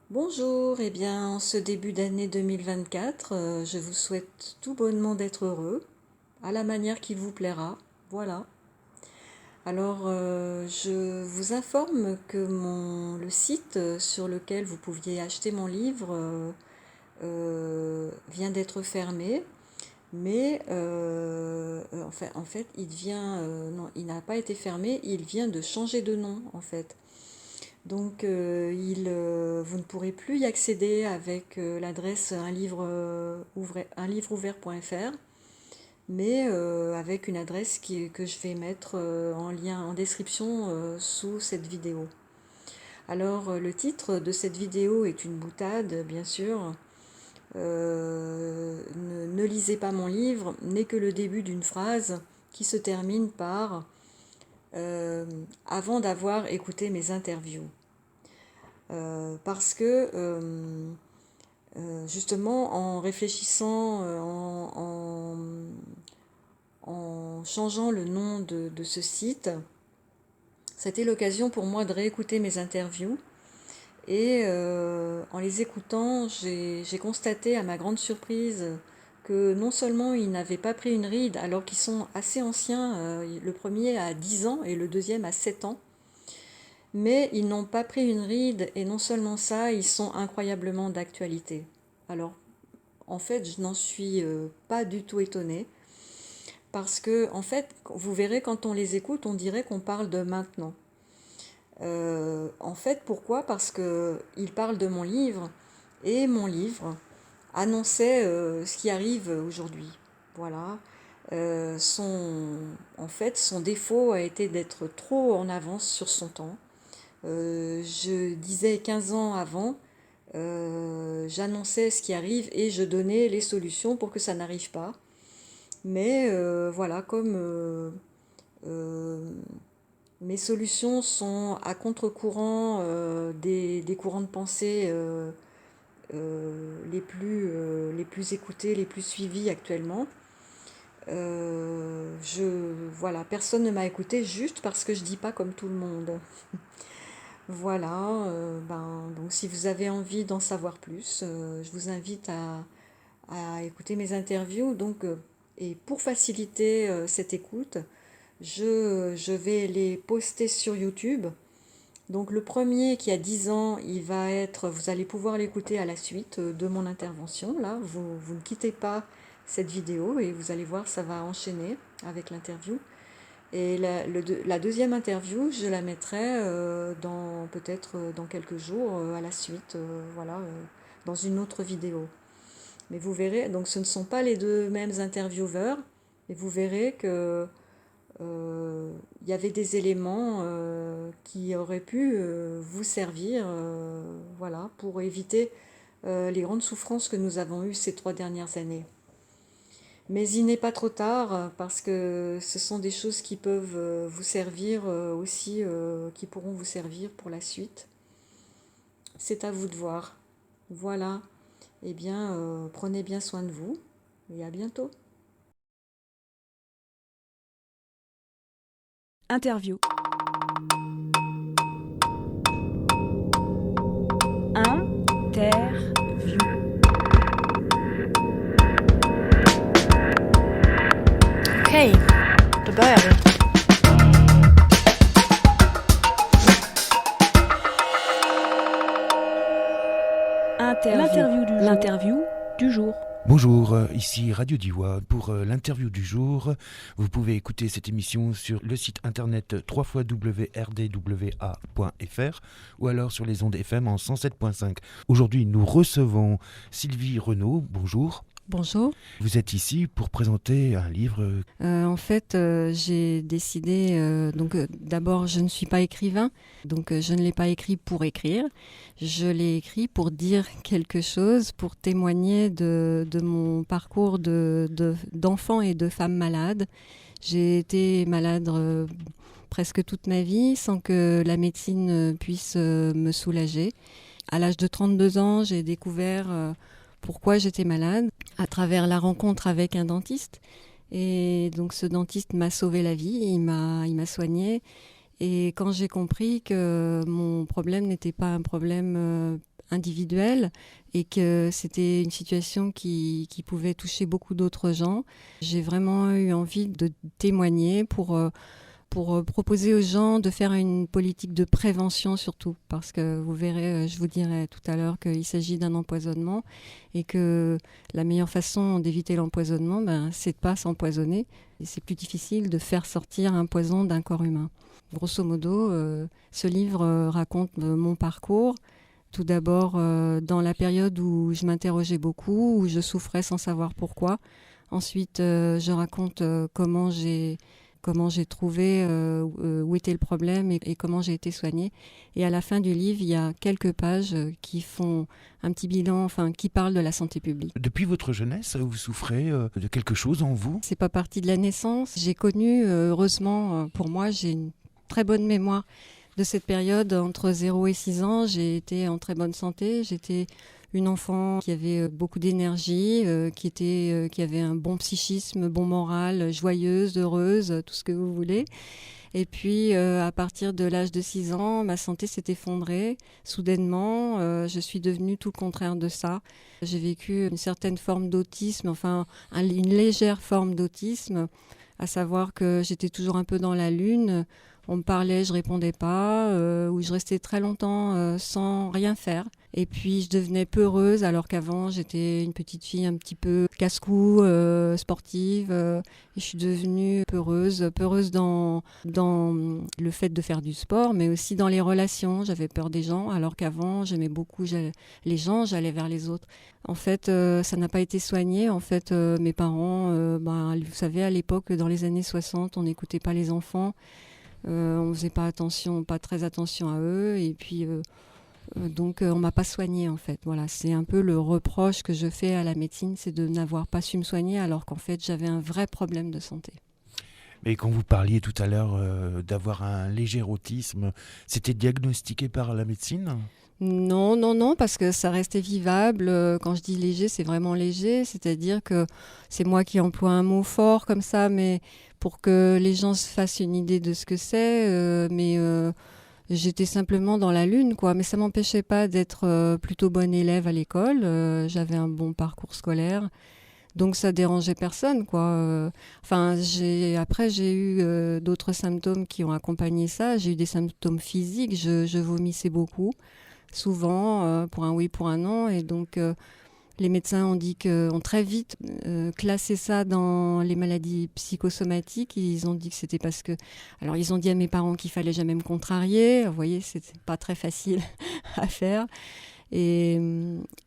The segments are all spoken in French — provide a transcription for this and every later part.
Bonjour, eh bien, en ce début d'année 2024, je vous souhaite tout bonnement d'être heureux, à la manière qu'il vous plaira. Voilà. Alors, je vous informe que le site sur lequel vous pouviez acheter mon livre vient d'être fermé, mais en fait, non, il n'a pas été fermé, il vient de changer de nom, en fait. Donc, vous ne pourrez plus y accéder avec l'adresse unlivreouvert.fr, mais avec une adresse que je vais mettre en lien, en description sous cette vidéo. Alors, le titre de cette vidéo est une boutade, bien sûr. Ne lisez pas mon livre n'est que le début d'une phrase qui se termine par avant d'avoir écouté mes interviews. Parce que justement en réfléchissant, en changeant le nom de ce site, c'était l'occasion pour moi de réécouter mes interviews. Et en les écoutant, j'ai constaté à ma grande surprise que non seulement ils n'avaient pas pris une ride alors qu'ils sont assez anciens, le premier a 10 ans et le deuxième a 7 ans, mais ils n'ont pas pris une ride et non seulement ça, ils sont incroyablement d'actualité. Alors en fait, je n'en suis pas du tout étonnée parce que en fait, vous verrez quand on les écoute, on dirait qu'on parle de maintenant. En fait, pourquoi? Parce que ils parlent de mon livre et mon livre annonçait ce qui arrive aujourd'hui. Voilà. En fait, son défaut a été d'être trop en avance sur son temps. Je disais 15 ans avant, j'annonçais ce qui arrive et je donnais les solutions pour que ça n'arrive pas. Mais voilà, comme euh, mes solutions sont à contre-courant des courants de pensée les plus écoutés, les plus suivis actuellement, voilà, personne ne m'a écouté juste parce que je dis pas comme tout le monde. Voilà, donc si vous avez envie d'en savoir plus, je vous invite à écouter mes interviews. Donc, et pour faciliter cette écoute, je vais les poster sur YouTube. Donc le premier qui a 10 ans, vous allez pouvoir l'écouter à la suite de mon intervention. Là, vous ne quittez pas cette vidéo et vous allez voir, ça va enchaîner avec l'interview. Et la deuxième interview, je la mettrai peut-être dans quelques jours à la suite, voilà, dans une autre vidéo. Mais vous verrez, donc ce ne sont pas les deux mêmes intervieweurs, et vous verrez que il y avait des éléments qui auraient pu vous servir, voilà, pour éviter les grandes souffrances que nous avons eues ces 3 dernières années. Mais il n'est pas trop tard parce que ce sont des choses qui peuvent vous servir aussi, qui pourront vous servir pour la suite. C'est à vous de voir. Voilà. Eh bien, prenez bien soin de vous et à bientôt. Interview. Interview. Okej, då börjar vi. L'interview du jour. Bonjour, ici Radio Diwa. Pour l'interview du jour, vous pouvez écouter cette émission sur le site internet www.rdwa.fr ou alors sur les ondes FM en 107.5. Aujourd'hui, nous recevons Sylvie Renaud. Bonjour. Bonjour. Vous êtes ici pour présenter un livre. En fait, j'ai décidé, d'abord, je ne suis pas écrivain, donc je ne l'ai pas écrit pour écrire. Je l'ai écrit pour dire quelque chose, pour témoigner de mon parcours d'enfant et de femme malade. J'ai été malade presque toute ma vie sans que la médecine puisse me soulager. À l'âge de 32 ans, j'ai découvert pourquoi j'étais malade à travers la rencontre avec un dentiste. Et donc ce dentiste m'a sauvé la vie, il m'a soignée. Et quand j'ai compris que mon problème n'était pas un problème individuelle et que c'était une situation qui pouvait toucher beaucoup d'autres gens. J'ai vraiment eu envie de témoigner pour proposer aux gens de faire une politique de prévention surtout, parce que vous verrez, je vous dirai tout à l'heure qu'il s'agit d'un empoisonnement et que la meilleure façon d'éviter l'empoisonnement, c'est de ne pas s'empoisonner. Et c'est plus difficile de faire sortir un poison d'un corps humain. Grosso modo, ce livre raconte mon parcours. Tout d'abord, dans la période où je m'interrogeais beaucoup, où je souffrais sans savoir pourquoi. Ensuite, je raconte comment j'ai trouvé où était le problème et comment j'ai été soignée. Et à la fin du livre, il y a quelques pages qui font un petit bilan, qui parlent de la santé publique. Depuis votre jeunesse, vous souffrez de quelque chose en vous ? C'est pas parti de la naissance. J'ai connu, heureusement, pour moi, j'ai une très bonne mémoire de cette période entre 0 et 6 ans. J'ai été en très bonne santé. J'étais une enfant qui avait beaucoup d'énergie, qui avait un bon psychisme, bon moral, joyeuse, heureuse, tout ce que vous voulez. Et puis, à partir de l'âge de 6 ans, ma santé s'est effondrée. Soudainement, je suis devenue tout le contraire de ça. J'ai vécu une certaine forme d'autisme, une légère forme d'autisme, à savoir que j'étais toujours un peu dans la lune. On me parlait, je répondais pas, ou je restais très longtemps sans rien faire. Et puis je devenais peureuse, alors qu'avant j'étais une petite fille un petit peu casse-cou, sportive. Et je suis devenue peureuse dans le fait de faire du sport, mais aussi dans les relations. J'avais peur des gens, alors qu'avant j'aimais beaucoup les gens, j'allais vers les autres. En fait, ça n'a pas été soigné. En fait, mes parents, vous savez, à l'époque, dans les années 60, on n'écoutait pas les enfants. On faisait pas très attention à eux, et puis donc on m'a pas soignée en fait. Voilà, c'est un peu le reproche que je fais à la médecine, c'est de n'avoir pas su me soigner alors qu'en fait j'avais un vrai problème de santé. Mais quand vous parliez tout à l'heure d'avoir un léger autisme, c'était diagnostiqué par la médecine ? Non, parce que ça restait vivable. Quand je dis léger, c'est vraiment léger, c'est-à-dire que c'est moi qui emploie un mot fort comme ça, mais pour que les gens se fassent une idée de ce que c'est. J'étais simplement dans la lune, quoi. Mais ça m'empêchait pas d'être plutôt bonne élève à l'école. J'avais un bon parcours scolaire. Donc ça dérangeait personne, quoi. Après j'ai eu d'autres symptômes qui ont accompagné ça. J'ai eu des symptômes physiques. Je vomissais beaucoup, souvent, pour un oui, pour un non. Et donc les médecins ont très vite classé ça dans les maladies psychosomatiques. Ils ont dit que c'était parce que... Alors, ils ont dit à mes parents qu'il fallait jamais me contrarier. Vous voyez, c'était pas très facile à faire. Et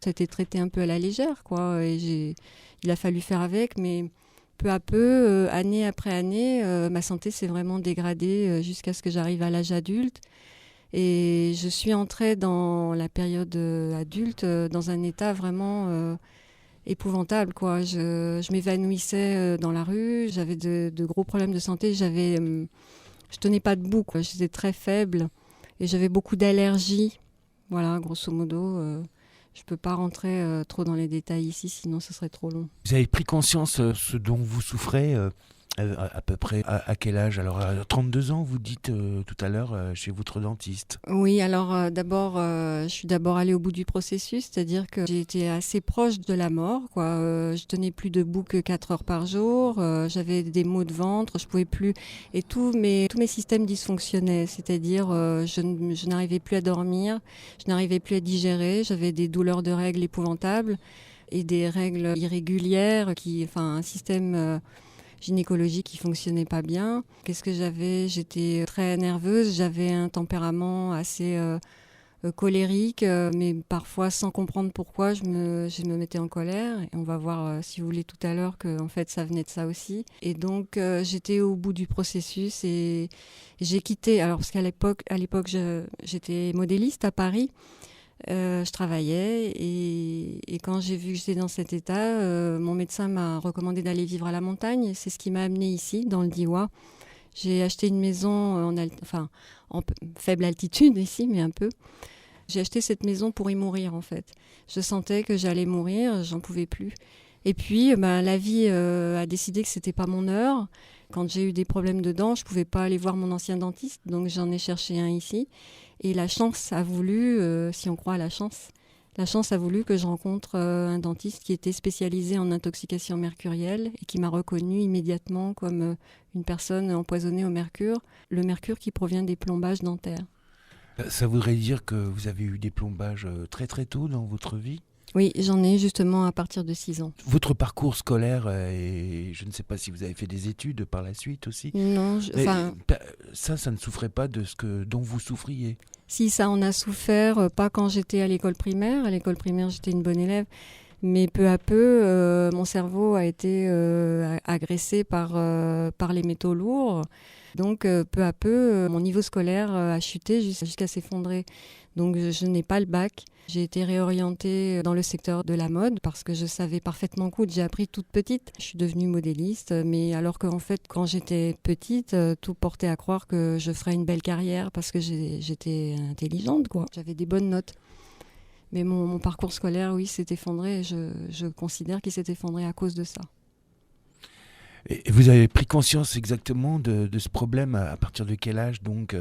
ça a été traité un peu à la légère, quoi. Et il a fallu faire avec, mais peu à peu, année après année, ma santé s'est vraiment dégradée jusqu'à ce que j'arrive à l'âge adulte. Et je suis entrée dans la période adulte dans un état vraiment épouvantable, quoi. Je m'évanouissais dans la rue, j'avais de gros problèmes de santé, je tenais pas debout, quoi. J'étais très faible et j'avais beaucoup d'allergies. Voilà, grosso modo, je peux pas rentrer trop dans les détails ici, sinon ce serait trop long. Vous avez pris conscience ce dont vous souffrez à peu près à quel âge ? Alors, à 32 ans, vous dites tout à l'heure chez votre dentiste. Oui, alors je suis d'abord allée au bout du processus, c'est-à-dire que j'ai été assez proche de la mort, quoi. Je tenais plus debout que 4 heures par jour, j'avais des maux de ventre, je pouvais plus, et tous mes systèmes dysfonctionnaient, c'est-à-dire je n'arrivais plus à dormir, je n'arrivais plus à digérer, j'avais des douleurs de règles épouvantables et des règles irrégulières, un système gynécologie qui fonctionnait pas bien. Qu'est-ce que j'avais ? J'étais très nerveuse, j'avais un tempérament assez colérique, mais parfois sans comprendre pourquoi je me mettais en colère. Et on va voir, si vous voulez, tout à l'heure que en fait ça venait de ça aussi. Et donc j'étais au bout du processus et j'ai quitté. Alors parce qu'à l'époque j'étais modéliste à Paris. Je travaillais et quand j'ai vu que j'étais dans cet état, mon médecin m'a recommandé d'aller vivre à la montagne. C'est ce qui m'a amenée ici, dans le Diois. J'ai acheté une maison en faible altitude ici, mais un peu. J'ai acheté cette maison pour y mourir, en fait. Je sentais que j'allais mourir, j'en pouvais plus. Et puis, la vie a décidé que c'était pas mon heure. Quand j'ai eu des problèmes de dents, je pouvais pas aller voir mon ancien dentiste, donc j'en ai cherché un ici. Et la chance a voulu, si on croit à la chance, La chance a voulu que je rencontre un dentiste qui était spécialisé en intoxication mercurielle et qui m'a reconnue immédiatement comme une personne empoisonnée au mercure, le mercure qui provient des plombages dentaires. Ça voudrait dire que vous avez eu des plombages très très tôt dans votre vie? Oui, j'en ai justement à partir de 6 ans. Votre parcours scolaire, et je ne sais pas si vous avez fait des études par la suite aussi, Non, mais ça ne souffrait pas de dont vous souffriez. si ça en a souffert, pas quand j'étais à l'école primaire. À l'école primaire, j'étais une bonne élève. Mais peu à peu, mon cerveau a été agressé par les métaux lourds. Donc, peu à peu, mon niveau scolaire a chuté jusqu'à s'effondrer. Donc, je n'ai pas le bac. J'ai été réorientée dans le secteur de la mode parce que je savais parfaitement coudre. J'ai appris toute petite. Je suis devenue modéliste, mais alors qu'en fait, quand j'étais petite, tout portait à croire que je ferais une belle carrière parce que j'étais intelligente, quoi. J'avais des bonnes notes. Mais mon parcours scolaire, oui, s'est effondré. Et je considère qu'il s'est effondré à cause de ça. Et vous avez pris conscience exactement de ce problème à partir de quel âge donc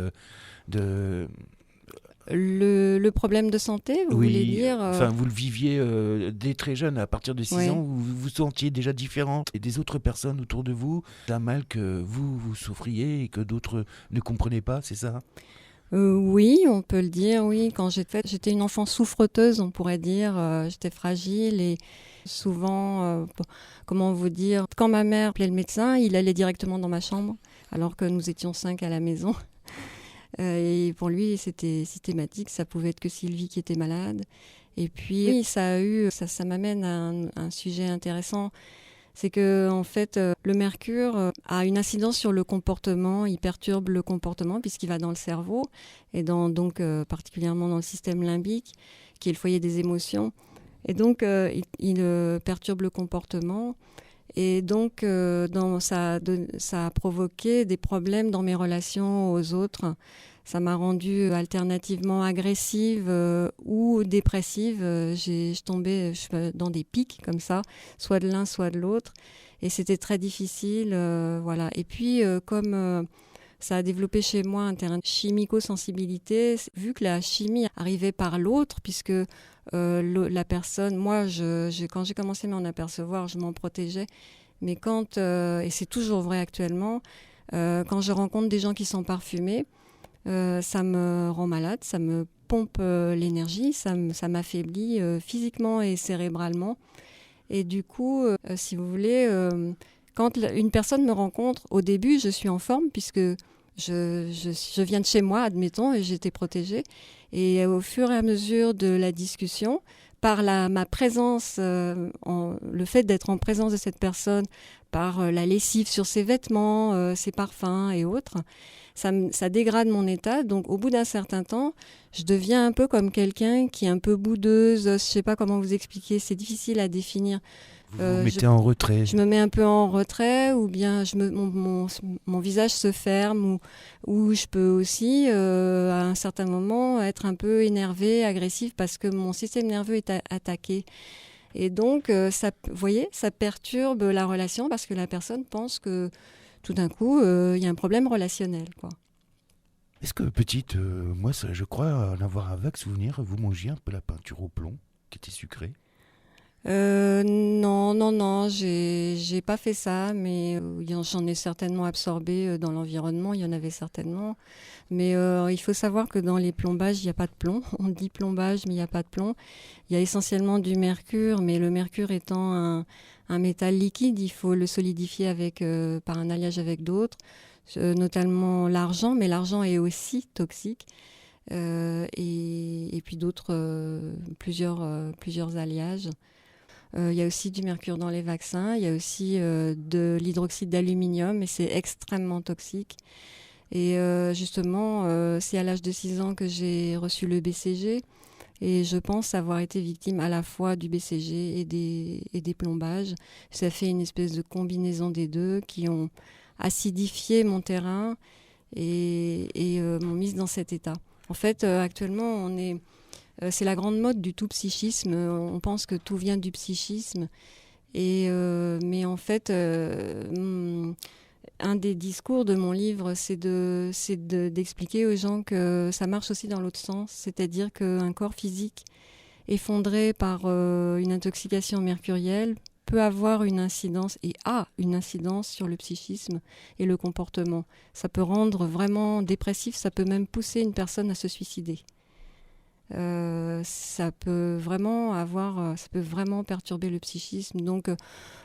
de... Le problème de santé, vous voulez dire enfin vous le viviez dès très jeune, à partir de 6 Oui. ans, vous vous sentiez déjà différente et des autres personnes autour de vous, d'un mal que vous souffriez et que d'autres ne comprenaient pas, c'est ça? Oui, on peut le dire, oui. Quand j'étais une enfant souffreteuse, on pourrait dire. J'étais fragile et souvent, comment vous dire, quand ma mère appelait le médecin, il allait directement dans ma chambre, alors que nous étions 5 à la maison. Et pour lui, c'était systématique. Ça pouvait être que Sylvie qui était malade. Et puis, oui, ça m'amène à un sujet intéressant. C'est que, en fait, le mercure a une incidence sur le comportement. Il perturbe le comportement puisqu'il va dans le cerveau et donc particulièrement dans le système limbique, qui est le foyer des émotions. Et donc, il perturbe le comportement. Et donc, ça a provoqué des problèmes dans mes relations aux autres. Ça m'a rendue alternativement agressive ou dépressive. Je tombais dans des pics comme ça, soit de l'un, soit de l'autre. Et c'était très difficile. Voilà. Et puis, comme ça a développé chez moi un terrain de chimico-sensibilité, vu que la chimie arrivait par l'autre, puisque la personne, moi, quand j'ai commencé à m'en apercevoir, je m'en protégeais. Mais et c'est toujours vrai actuellement, quand je rencontre des gens qui sont parfumés, ça me rend malade, ça me pompe l'énergie, ça m'affaiblit physiquement et cérébralement. Et du coup, si vous voulez, quand une personne me rencontre, au début, je suis en forme puisque je viens de chez moi, admettons, et j'étais protégée. Et au fur et à mesure de la discussion, par ma présence, le fait d'être en présence de cette personne, par la lessive sur ses vêtements, ses parfums et autres, ça dégrade mon état. Donc au bout d'un certain temps, je deviens un peu comme quelqu'un qui est un peu boudeuse. Je ne sais pas comment vous expliquer, c'est difficile à définir. Vous vous mettez en retrait. Je me mets un peu en retrait, ou bien mon visage se ferme, ou je peux aussi, à un certain moment, être un peu énervée, agressive, parce que mon système nerveux est attaqué. Et donc, vous voyez, ça perturbe la relation, parce que la personne pense que tout d'un coup, il y a un problème relationnel, quoi. Est-ce que petite, moi je crois en avoir un vague souvenir, vous mangiez un peu la peinture au plomb qui était sucrée? Non, j'ai pas fait ça, mais j'en ai certainement absorbé dans l'environnement, il y en avait certainement. Mais il faut savoir que dans les plombages, il n'y a pas de plomb. On dit plombage, mais il n'y a pas de plomb. Il y a essentiellement du mercure, mais le mercure étant un métal liquide, il faut le solidifier par un alliage avec d'autres, notamment l'argent, mais l'argent est aussi toxique. Et puis plusieurs alliages. Il y a aussi du mercure dans les vaccins, il y a aussi de l'hydroxyde d'aluminium, et c'est extrêmement toxique. Et justement, c'est à l'âge de 6 ans que j'ai reçu le BCG, et je pense avoir été victime à la fois du BCG et des plombages. Ça fait une espèce de combinaison des deux qui ont acidifié mon terrain et m'ont mise dans cet état. En fait, actuellement, c'est la grande mode du tout psychisme. On pense que tout vient du psychisme. Mais en fait, un des discours de mon livre, c'est d'expliquer aux gens que ça marche aussi dans l'autre sens. C'est-à-dire qu'un corps physique effondré par une intoxication mercurielle peut avoir une incidence et a une incidence sur le psychisme et le comportement. Ça peut rendre vraiment dépressif, ça peut même pousser une personne à se suicider. Ça peut vraiment perturber le psychisme. Donc,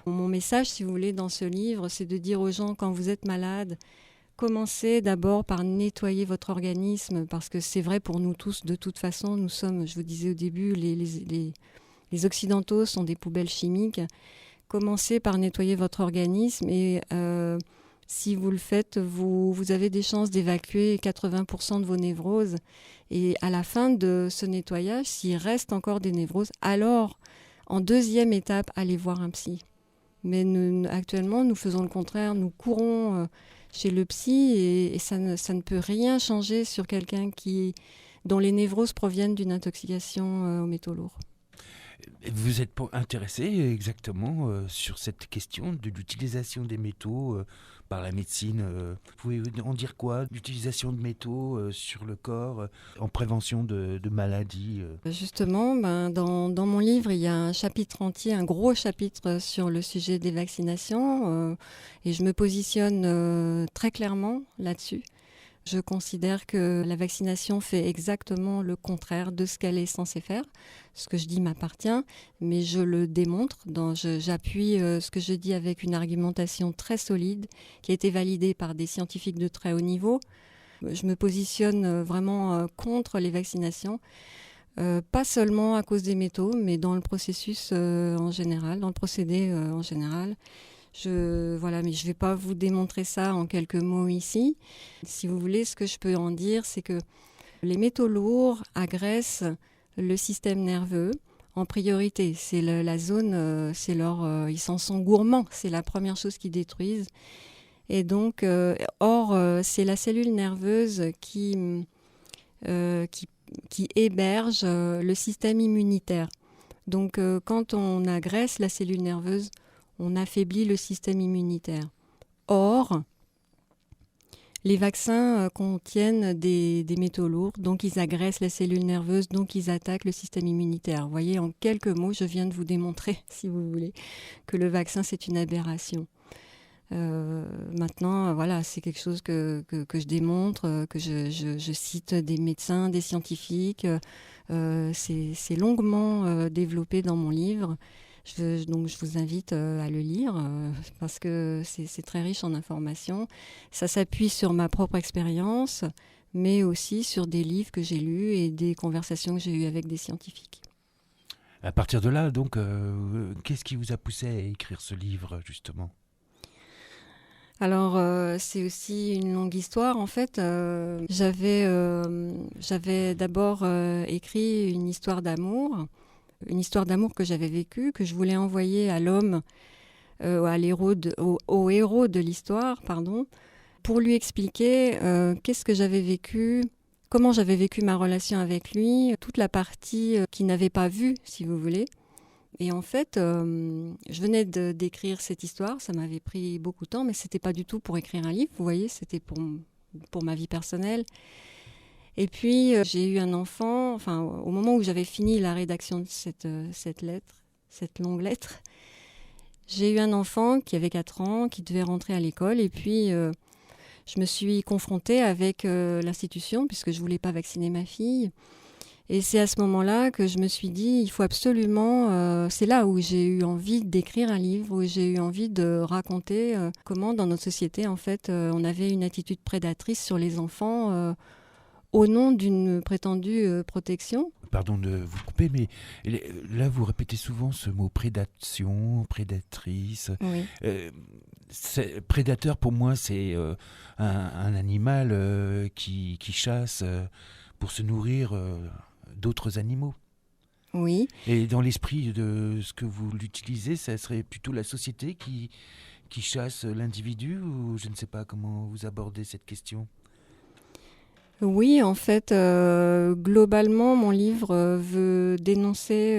mon message, si vous voulez, dans ce livre, c'est de dire aux gens, quand vous êtes malade, commencez d'abord par nettoyer votre organisme, parce que c'est vrai pour nous tous, de toute façon, nous sommes, je vous disais au début, les Occidentaux sont des poubelles chimiques. Commencez par nettoyer votre organisme et si vous le faites, vous avez des chances d'évacuer 80% de vos névroses. Et à la fin de ce nettoyage, s'il reste encore des névroses, alors, en deuxième étape, allez voir un psy. Mais actuellement, nous faisons le contraire. Nous courons chez le psy et ça ne peut rien changer sur quelqu'un dont les névroses proviennent d'une intoxication aux métaux lourds. Vous êtes intéressé exactement sur cette question de l'utilisation des métaux par la médecine. Vous pouvez en dire quoi? L'utilisation de métaux sur le corps en prévention de maladies Justement, dans mon livre, il y a un chapitre entier, un gros chapitre sur le sujet des vaccinations et je me positionne très clairement là-dessus. Je considère que la vaccination fait exactement le contraire de ce qu'elle est censée faire. Ce que je dis m'appartient, mais je le démontre. J'appuie ce que je dis avec une argumentation très solide qui a été validée par des scientifiques de très haut niveau. Je me positionne vraiment contre les vaccinations, pas seulement à cause des métaux, mais dans le processus en général, dans le procédé en général. Mais je ne vais pas vous démontrer ça en quelques mots ici. Si vous voulez, ce que je peux en dire, c'est que les métaux lourds agressent le système nerveux en priorité. C'est la zone, ils s'en sont gourmands, c'est la première chose qu'ils détruisent. Et donc, c'est la cellule nerveuse qui héberge le système immunitaire. Donc, quand on agresse la cellule nerveuse, on affaiblit le système immunitaire. Or, les vaccins contiennent des métaux lourds, donc ils agressent la cellule nerveuse, donc ils attaquent le système immunitaire. Vous voyez, en quelques mots, je viens de vous démontrer, si vous voulez, que le vaccin, c'est une aberration. Maintenant, voilà, c'est quelque chose que je démontre, que je cite des médecins, des scientifiques. C'est longuement développé dans mon livre. Donc je vous invite à le lire parce que c'est très riche en informations. Ça s'appuie sur ma propre expérience, mais aussi sur des livres que j'ai lus et des conversations que j'ai eues avec des scientifiques. À partir de là, donc, qu'est-ce qui vous a poussé à écrire ce livre, justement ? Alors, c'est aussi une longue histoire. En fait, j'avais d'abord écrit une histoire d'amour que j'avais vécue, que je voulais envoyer à l'homme, au héros de l'histoire, pour lui expliquer qu'est-ce que j'avais vécu, comment j'avais vécu ma relation avec lui, toute la partie qu'il n'avait pas vue, si vous voulez. Et en fait, je venais d'écrire cette histoire, ça m'avait pris beaucoup de temps, mais c'était pas du tout pour écrire un livre, vous voyez, c'était pour ma vie personnelle. Et puis, j'ai eu un enfant, au moment où j'avais fini la rédaction de cette longue lettre, j'ai eu un enfant qui avait 4 ans, qui devait rentrer à l'école. Et puis, je me suis confrontée avec l'institution, puisque je ne voulais pas vacciner ma fille. Et c'est à ce moment-là que je me suis dit, il faut absolument... c'est là où j'ai eu envie d'écrire un livre, où j'ai eu envie de raconter comment, dans notre société, en fait, on avait une attitude prédatrice sur les enfants au nom d'une prétendue protection. Pardon de vous couper, mais là, vous répétez souvent ce mot prédation, prédatrice. Oui. Prédateur, pour moi, c'est un animal qui chasse pour se nourrir d'autres animaux. Oui. Et dans l'esprit de ce que vous l'utilisez, ça serait plutôt la société qui chasse l'individu, ou je ne sais pas comment vous abordez cette question. Oui, en fait, globalement, mon livre veut dénoncer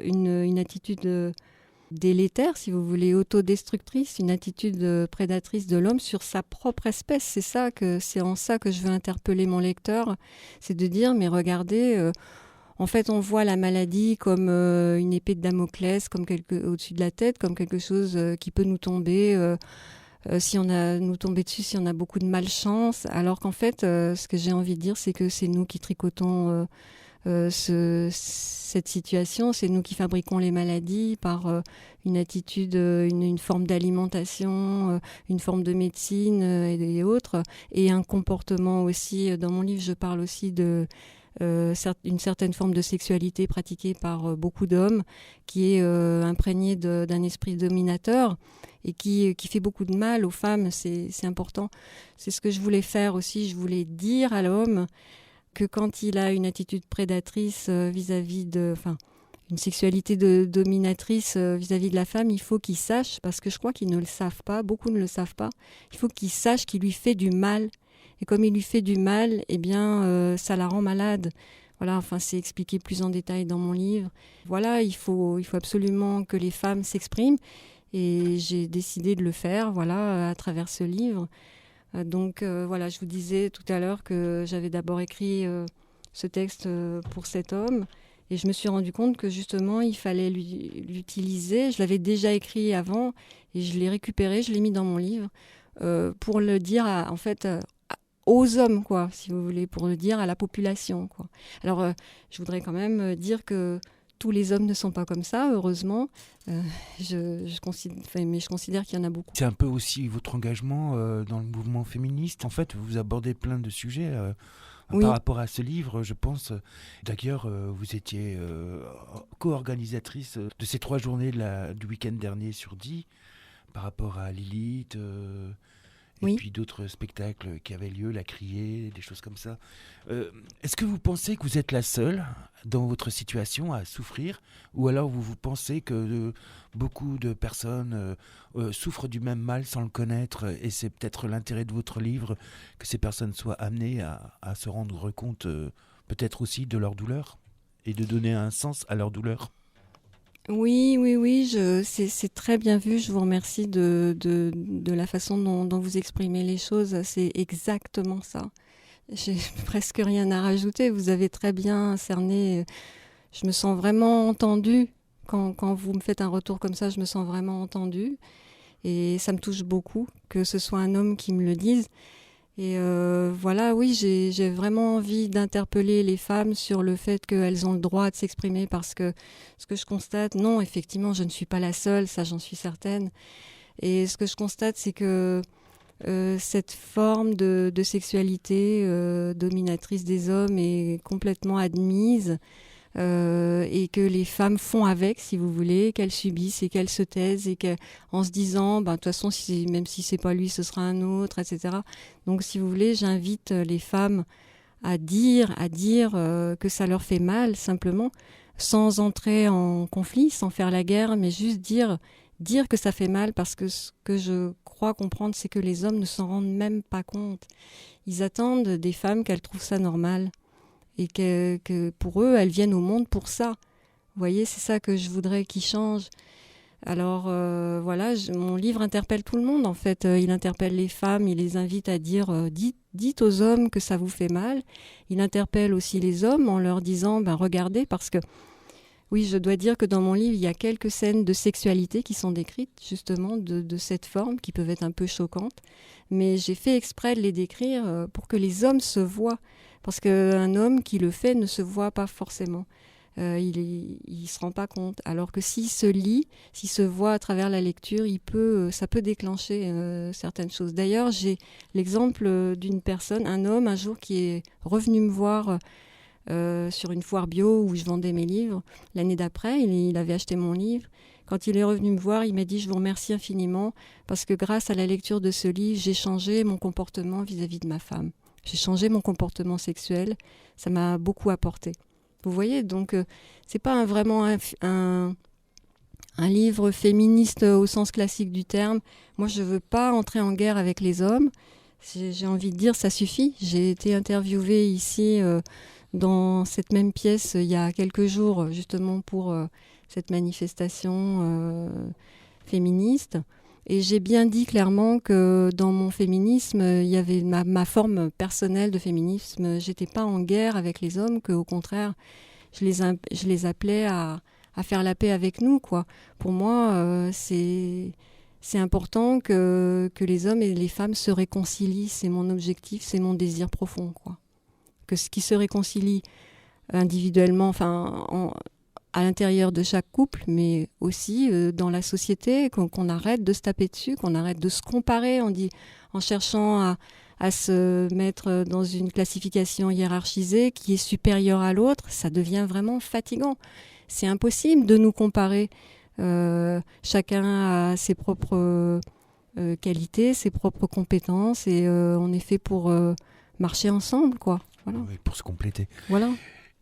une attitude délétère, si vous voulez, autodestructrice, une attitude prédatrice de l'homme sur sa propre espèce. C'est en ça que je veux interpeller mon lecteur, c'est de dire, mais regardez, En fait, on voit la maladie comme une épée de Damoclès, comme au-dessus de la tête, comme quelque chose qui peut nous tomber, nous tomber dessus si on a beaucoup de malchance. Alors qu'en fait, ce que j'ai envie de dire, c'est que c'est nous qui tricotons cette situation, c'est nous qui fabriquons les maladies par une attitude, une forme d'alimentation, une forme de médecine et autres, et un comportement aussi. Dans mon livre, je parle aussi de une certaine forme de sexualité pratiquée par beaucoup d'hommes, qui est imprégnée d'un esprit dominateur et qui fait beaucoup de mal aux femmes. C'est important. C'est ce que je voulais faire aussi. Je voulais dire à l'homme que quand il a une attitude prédatrice vis-à-vis une sexualité dominatrice vis-à-vis de la femme, il faut qu'il sache, parce que je crois qu'ils ne le savent pas, beaucoup ne le savent pas, il faut qu'il sache qu'il lui fait du mal. Et comme il lui fait du mal, eh bien, ça la rend malade. Voilà, c'est expliqué plus en détail dans mon livre. Voilà, il faut absolument que les femmes s'expriment. Et j'ai décidé de le faire, voilà, à travers ce livre. Donc, voilà, je vous disais tout à l'heure que j'avais d'abord écrit ce texte pour cet homme. Et je me suis rendu compte que justement, il fallait l'utiliser. Je l'avais déjà écrit avant et je l'ai récupéré, je l'ai mis dans mon livre pour le dire aux hommes, quoi, si vous voulez, pour le dire à la population, quoi. Alors, je voudrais quand même dire que tous les hommes ne sont pas comme ça, heureusement. Je considère qu'il y en a beaucoup. C'est un peu aussi votre engagement dans le mouvement féministe. En fait, vous abordez plein de sujets Oui. par rapport à ce livre, je pense. D'ailleurs, vous étiez co-organisatrice de ces 3 journées du week-end dernier sur 10, par rapport à Lilith... Et Oui. puis d'autres spectacles qui avaient lieu, La Criée, des choses comme ça. Est-ce que vous pensez que vous êtes la seule dans votre situation à souffrir, ou alors vous pensez que beaucoup de personnes souffrent du même mal sans le connaître, et c'est peut-être l'intérêt de votre livre que ces personnes soient amenées à se rendre compte peut-être aussi de leur douleur et de donner un sens à leur douleur? Oui, c'est très bien vu. Je vous remercie de la façon dont vous exprimez les choses. C'est exactement ça. J'ai presque rien à rajouter. Vous avez très bien cerné. Je me sens vraiment entendue. Quand vous me faites un retour comme ça, je me sens vraiment entendue. Et ça me touche beaucoup que ce soit un homme qui me le dise. Et voilà, oui, j'ai vraiment envie d'interpeller les femmes sur le fait qu'elles ont le droit de s'exprimer, parce que ce que je constate, non, effectivement, je ne suis pas la seule, ça j'en suis certaine. Et ce que je constate, c'est que cette forme de sexualité dominatrice des hommes est complètement admise. Et que les femmes font avec, si vous voulez, qu'elles subissent et qu'elles se taisent, et qu'en se disant, de toute façon, même si c'est pas lui, ce sera un autre, etc. Donc, si vous voulez, j'invite les femmes à dire que ça leur fait mal, simplement, sans entrer en conflit, sans faire la guerre, mais juste dire que ça fait mal, parce que ce que je crois comprendre, c'est que les hommes ne s'en rendent même pas compte. Ils attendent des femmes qu'elles trouvent ça normal. Et que pour eux, elles viennent au monde pour ça. Vous voyez, c'est ça que je voudrais qu'ils changent. Alors voilà, mon livre interpelle tout le monde en fait. Il interpelle les femmes, il les invite à dire dites aux hommes que ça vous fait mal. Il interpelle aussi les hommes en leur disant regardez, parce que oui, je dois dire que dans mon livre, il y a quelques scènes de sexualité qui sont décrites justement de cette forme, qui peuvent être un peu choquantes. Mais j'ai fait exprès de les décrire pour que les hommes se voient. Parce qu'un homme qui le fait ne se voit pas forcément. Il ne se rend pas compte. Alors que s'il se lit, s'il se voit à travers la lecture, ça peut déclencher certaines choses. D'ailleurs, j'ai l'exemple d'une personne, un homme un jour qui est revenu me voir sur une foire bio où je vendais mes livres. L'année d'après, il avait acheté mon livre. Quand il est revenu me voir, il m'a dit « Je vous remercie infiniment parce que grâce à la lecture de ce livre, j'ai changé mon comportement vis-à-vis de ma femme. J'ai changé mon comportement sexuel. Ça m'a beaucoup apporté. » Vous voyez, donc c'est pas vraiment un livre féministe au sens classique du terme. Moi, je veux pas entrer en guerre avec les hommes. J'ai envie de dire, ça suffit. J'ai été interviewée ici dans cette même pièce il y a quelques jours, justement pour cette manifestation féministe. Et j'ai bien dit clairement que dans mon féminisme, il y avait ma forme personnelle de féminisme. J'étais pas en guerre avec les hommes, qu'au contraire, je les appelais à faire la paix avec nous, quoi. Pour moi, c'est important que les hommes et les femmes se réconcilient. C'est mon objectif, c'est mon désir profond, quoi. Que ce qui se réconcilie individuellement, à l'intérieur de chaque couple, mais aussi dans la société, qu'on arrête de se taper dessus, qu'on arrête de se comparer en cherchant à se mettre dans une classification hiérarchisée qui est supérieure à l'autre. Ça devient vraiment fatigant. C'est impossible de nous comparer. Chacun a ses propres qualités, ses propres compétences, et on est fait pour marcher ensemble, quoi. Voilà. Oui, pour se compléter. Voilà.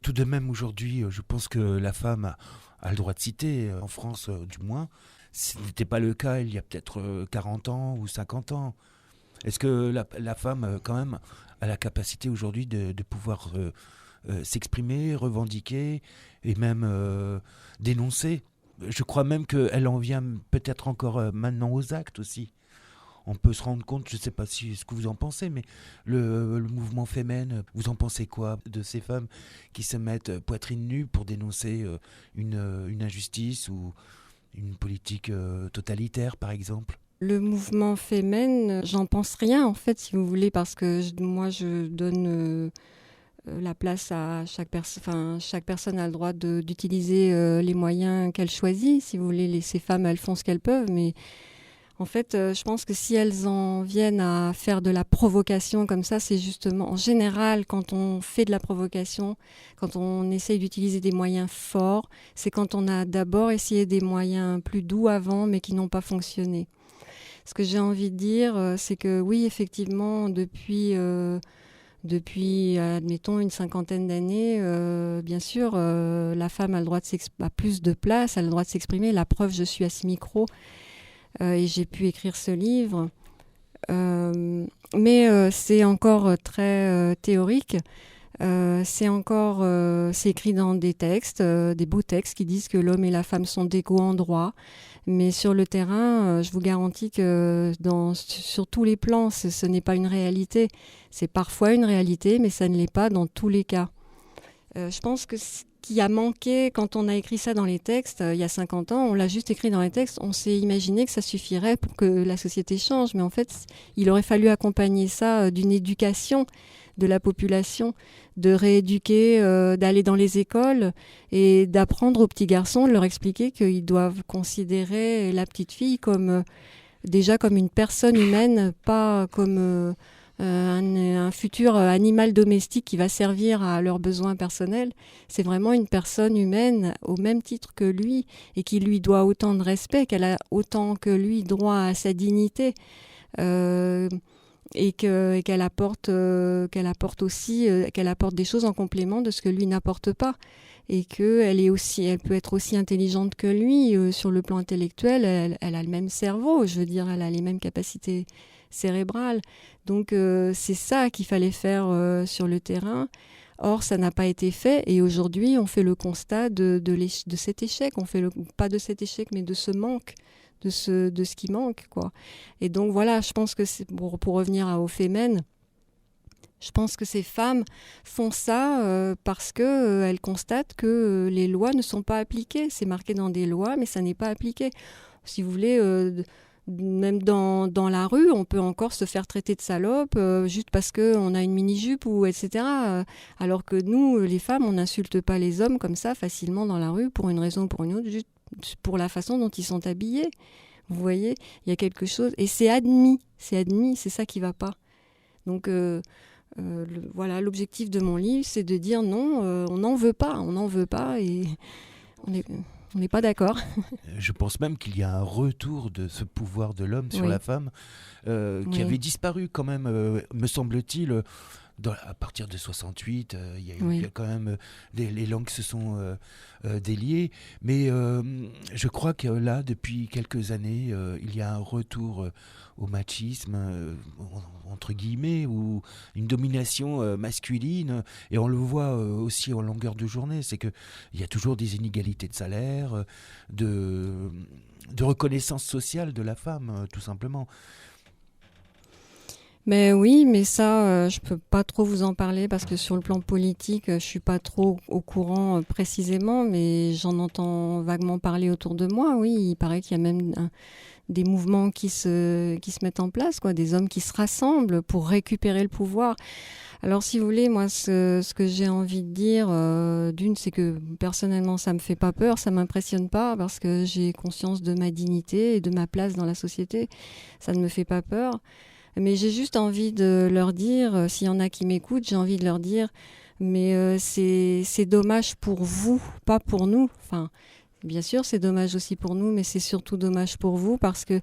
Tout de même, aujourd'hui, je pense que la femme a le droit de citer, en France du moins. Ce n'était pas le cas il y a peut-être 40 ans ou 50 ans. Est-ce que la femme, quand même, a la capacité aujourd'hui de pouvoir s'exprimer, revendiquer et même dénoncer? Je crois même qu'elle en vient peut-être encore maintenant aux actes aussi. On peut se rendre compte, je ne sais pas ce que vous en pensez, mais le mouvement Femen, vous en pensez quoi de ces femmes qui se mettent poitrine nue pour dénoncer une injustice ou une politique totalitaire, par exemple? Le mouvement Femen, j'en pense rien, en fait, si vous voulez, parce que moi, je donne la place à chaque personne. Chaque personne a le droit d'utiliser les moyens qu'elle choisit. Si vous voulez, ces femmes, elles font ce qu'elles peuvent, mais en fait, je pense que si elles en viennent à faire de la provocation comme ça, c'est justement, en général, quand on fait de la provocation, quand on essaye d'utiliser des moyens forts, c'est quand on a d'abord essayé des moyens plus doux avant, mais qui n'ont pas fonctionné. Ce que j'ai envie de dire, c'est que oui, effectivement, depuis, admettons, une cinquantaine d'années, bien sûr, la femme a le droit a plus de place, elle a le droit de s'exprimer. La preuve, je suis à ce micro. Et j'ai pu écrire ce livre. Mais c'est encore très théorique. C'est écrit dans des textes, des beaux textes qui disent que l'homme et la femme sont d'égaux en droit. Mais sur le terrain, je vous garantis que sur tous les plans, ce n'est pas une réalité. C'est parfois une réalité, mais ça ne l'est pas dans tous les cas. Je pense que ce qui a manqué quand on a écrit ça dans les textes, il y a 50 ans, on l'a juste écrit dans les textes, on s'est imaginé que ça suffirait pour que la société change. Mais en fait, il aurait fallu accompagner ça d'une éducation de la population, de rééduquer, d'aller dans les écoles et d'apprendre aux petits garçons, de leur expliquer qu'ils doivent considérer la petite fille déjà comme une personne humaine, pas comme un futur animal domestique qui va servir à leurs besoins personnels. C'est vraiment une personne humaine au même titre que lui et qui lui doit autant de respect, qu'elle a autant que lui droit à sa dignité. Et qu'elle apporte aussi qu'elle apporte des choses en complément de ce que lui n'apporte pas, et elle peut être aussi intelligente que lui sur le plan intellectuel. Elle a le même cerveau, je veux dire, elle a les mêmes capacités cérébrales. Donc c'est ça qu'il fallait faire sur le terrain. Or ça n'a pas été fait, et aujourd'hui on fait le constat de cet échec. On fait pas de cet échec, mais de ce manque. De ce qui manque, quoi. Et donc voilà, je pense que c'est pour revenir aux Femen, je pense que ces femmes font ça parce qu'elles constatent que les lois ne sont pas appliquées. C'est marqué dans des lois, mais ça n'est pas appliqué. Si vous voulez, même dans la rue, on peut encore se faire traiter de salope juste parce qu'on a une mini-jupe ou etc. Alors que nous, les femmes, on n'insulte pas les hommes comme ça facilement dans la rue pour une raison ou pour une autre, juste pour la façon dont ils sont habillés. Vous voyez, il y a quelque chose, et c'est admis, c'est ça qui va pas. Donc voilà, l'objectif de mon livre, c'est de dire non, on n'en veut pas, et on n'est pas d'accord. Je pense même qu'il y a un retour de ce pouvoir de l'homme sur Oui. la femme qui avait disparu quand même, me semble-t-il. À partir de 68, il y a eu quand même les langues se sont déliées, mais je crois que là, depuis quelques années, il y a un retour au machisme, entre guillemets, ou une domination masculine, et on le voit aussi en longueur de journée. C'est qu'il y a toujours des inégalités de salaire, de reconnaissance sociale de la femme, tout simplement. Mais oui, mais ça, je peux pas trop vous en parler parce que sur le plan politique, je suis pas trop au courant précisément, mais j'en entends vaguement parler autour de moi. Oui, il paraît qu'il y a même des mouvements qui se mettent en place, quoi, des hommes qui se rassemblent pour récupérer le pouvoir. Alors, si vous voulez, moi, ce que j'ai envie de dire, d'une, c'est que personnellement, ça me fait pas peur, ça m'impressionne pas parce que j'ai conscience de ma dignité et de ma place dans la société. Ça ne me fait pas peur. Mais j'ai juste envie de leur dire, s'il y en a qui m'écoutent, j'ai envie de leur dire, mais c'est dommage pour vous, pas pour nous. Enfin, bien sûr, c'est dommage aussi pour nous, mais c'est surtout dommage pour vous parce que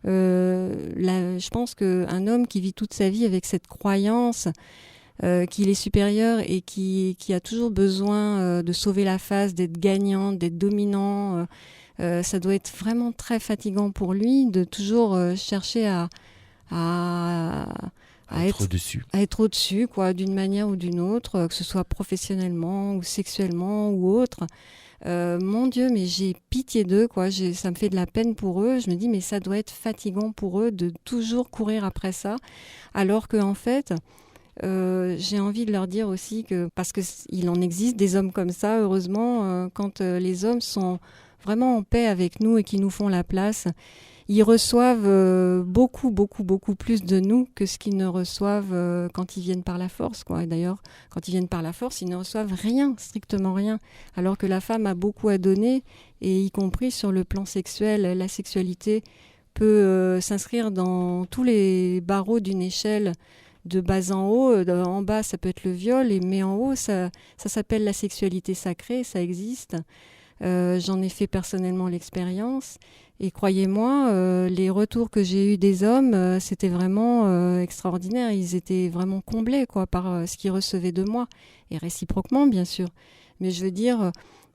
je pense qu'un homme qui vit toute sa vie avec cette croyance qu'il est supérieur et qui a toujours besoin de sauver la face, d'être gagnant, d'être dominant, ça doit être vraiment très fatigant pour lui de toujours chercher à, à être au-dessus, quoi, d'une manière ou d'une autre, que ce soit professionnellement ou sexuellement ou autre. Mon Dieu, mais j'ai pitié d'eux, quoi. Ça me fait de la peine pour eux. Je me dis, mais ça doit être fatigant pour eux de toujours courir après ça, alors qu'en fait, j'ai envie de leur dire aussi que, parce qu'il en existe des hommes comme ça, heureusement, quand les hommes sont vraiment en paix avec nous et qui nous font la place, ils reçoivent beaucoup, beaucoup, beaucoup plus de nous que ce qu'ils ne reçoivent quand ils viennent par la force, quoi. Et d'ailleurs, quand ils viennent par la force, ils ne reçoivent rien, strictement rien. Alors que la femme a beaucoup à donner, et y compris sur le plan sexuel, la sexualité peut s'inscrire dans tous les barreaux d'une échelle de bas en haut. En bas, ça peut être le viol, mais en haut, ça s'appelle la sexualité sacrée, ça existe. J'en ai fait personnellement l'expérience. Et croyez-moi, les retours que j'ai eus des hommes, c'était vraiment extraordinaire. Ils étaient vraiment comblés, quoi, par ce qu'ils recevaient de moi. Et réciproquement, bien sûr. Mais je veux dire,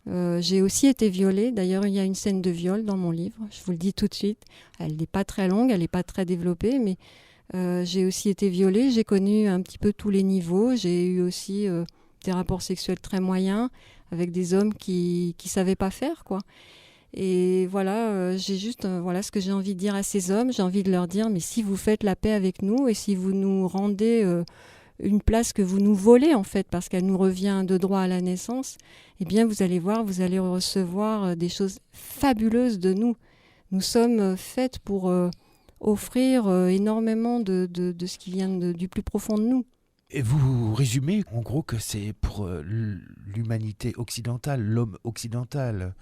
j'ai aussi été violée. D'ailleurs, il y a une scène de viol dans mon livre. Je vous le dis tout de suite. Elle n'est pas très longue, elle n'est pas très développée, mais j'ai aussi été violée. J'ai connu un petit peu tous les niveaux. J'ai eu aussi des rapports sexuels très moyens avec des hommes qui savaient pas faire, quoi. Et voilà, j'ai juste voilà ce que j'ai envie de dire à ces hommes. J'ai envie de leur dire, mais si vous faites la paix avec nous et si vous nous rendez une place que vous nous volez, en fait, parce qu'elle nous revient de droit à la naissance, eh bien, vous allez voir, vous allez recevoir des choses fabuleuses de nous. Nous sommes faites pour offrir énormément de ce qui vient du plus profond de nous. Et vous résumez en gros que c'est pour l'humanité occidentale, l'homme occidental.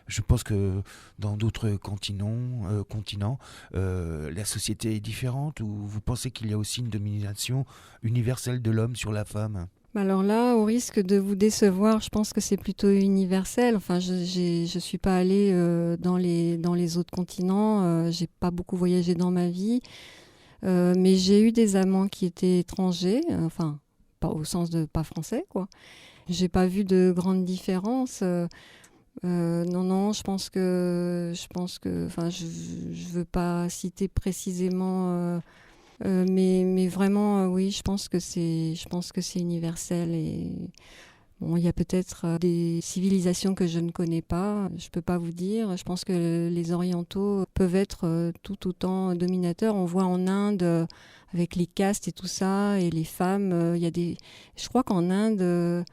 Je pense que dans d'autres continents, la société est différente, ou vous pensez qu'il y a aussi une domination universelle de l'homme sur la femme ? Alors là, au risque de vous décevoir, je pense que c'est plutôt universel. Enfin, je suis pas allée dans les autres continents, j'ai pas beaucoup voyagé dans ma vie, mais j'ai eu des amants qui étaient étrangers, enfin, pas au sens de pas français, quoi. J'ai pas vu de grandes différences. Non, enfin, je veux pas citer précisément, mais vraiment, oui, je pense que c'est universel. Et bon, il y a peut-être des civilisations que je ne connais pas, je peux pas vous dire. Je pense que les orientaux peuvent être tout autant dominateurs. On voit en Inde, avec les castes et tout ça, et les femmes, je crois qu'en Inde,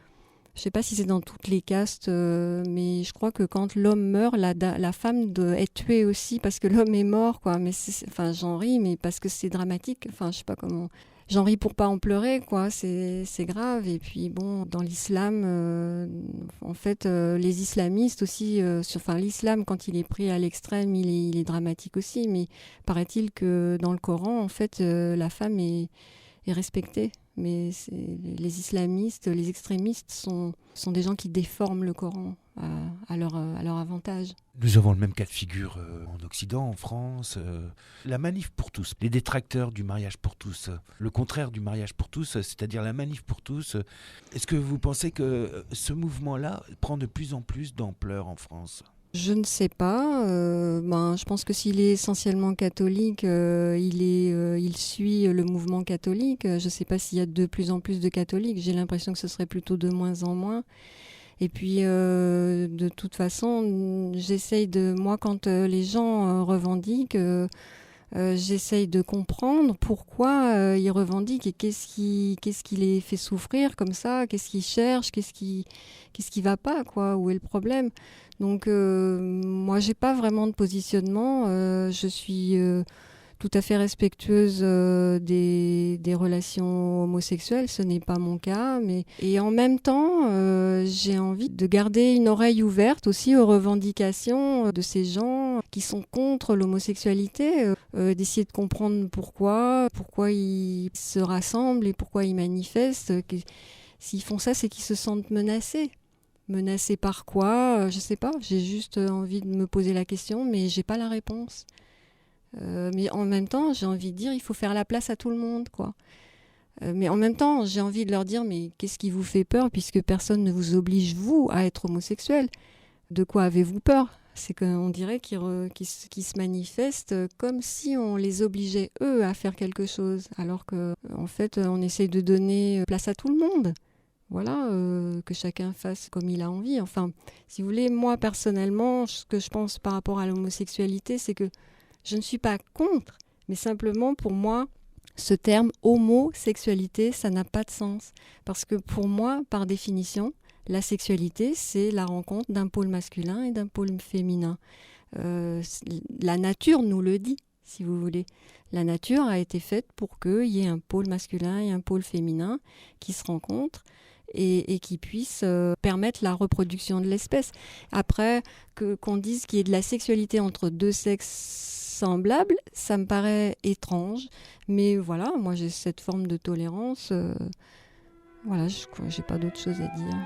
je ne sais pas si c'est dans toutes les castes, mais je crois que quand l'homme meurt, la femme doit être tuée aussi parce que l'homme est mort, quoi. Mais enfin, j'en ris, mais parce que c'est dramatique. Enfin, je sais pas comment. J'en ris pour pas en pleurer, quoi. C'est grave. Et puis bon, dans l'islam, en fait, les islamistes aussi. Enfin, l'islam, quand il est pris à l'extrême, il est dramatique aussi. Mais paraît-il que dans le Coran, en fait, la femme est respectée. Mais les islamistes, les extrémistes sont des gens qui déforment le Coran à leur avantage. Nous avons le même cas de figure en Occident, en France. La manif pour tous, les détracteurs du mariage pour tous, le contraire du mariage pour tous, c'est-à-dire la manif pour tous. Est-ce que vous pensez que ce mouvement-là prend de plus en plus d'ampleur en France ? Je ne sais pas. Je pense que s'il est essentiellement catholique, il suit le mouvement catholique. Je ne sais pas s'il y a de plus en plus de catholiques. J'ai l'impression que ce serait plutôt de moins en moins. Et puis, de toute façon, j'essaye moi, quand les gens revendiquent, J'essaye de comprendre pourquoi ils revendiquent et qu'est-ce qui les fait souffrir comme ça, qu'est-ce qu'ils cherchent, qu'est-ce qui va pas, quoi, où est le problème. Donc moi, j'ai pas vraiment de positionnement. Je suis tout à fait respectueuse des relations homosexuelles, ce n'est pas mon cas, et en même temps, j'ai envie de garder une oreille ouverte aussi aux revendications de ces gens qui sont contre l'homosexualité, d'essayer de comprendre pourquoi ils se rassemblent et pourquoi ils manifestent. S'ils font ça, c'est qu'ils se sentent menacés. Menacés par quoi ? Je sais pas, j'ai juste envie de me poser la question, mais j'ai pas la réponse. Mais en même temps, j'ai envie de dire, il faut faire la place à tout le monde, quoi. Mais en même temps, j'ai envie de leur dire, mais qu'est-ce qui vous fait peur, puisque personne ne vous oblige, vous, à être homosexuel ? De quoi avez-vous peur ? C'est qu'on dirait qu'ils se manifestent comme si on les obligeait, eux, à faire quelque chose, alors qu'en fait, on essaie de donner place à tout le monde. Voilà, que chacun fasse comme il a envie. Enfin, si vous voulez, moi, personnellement, ce que je pense par rapport à l'homosexualité, c'est que je ne suis pas contre, mais simplement pour moi, ce terme homosexualité, ça n'a pas de sens. Parce que pour moi, par définition, la sexualité, c'est la rencontre d'un pôle masculin et d'un pôle féminin. La nature nous le dit, si vous voulez. La nature a été faite pour qu'il y ait un pôle masculin et un pôle féminin qui se rencontrent et qui puissent permettre la reproduction de l'espèce. Après, qu'on dise qu'il y ait de la sexualité entre deux sexes semblables, ça me paraît étrange. Mais voilà, moi j'ai cette forme de tolérance. Voilà, j'ai pas d'autre chose à dire.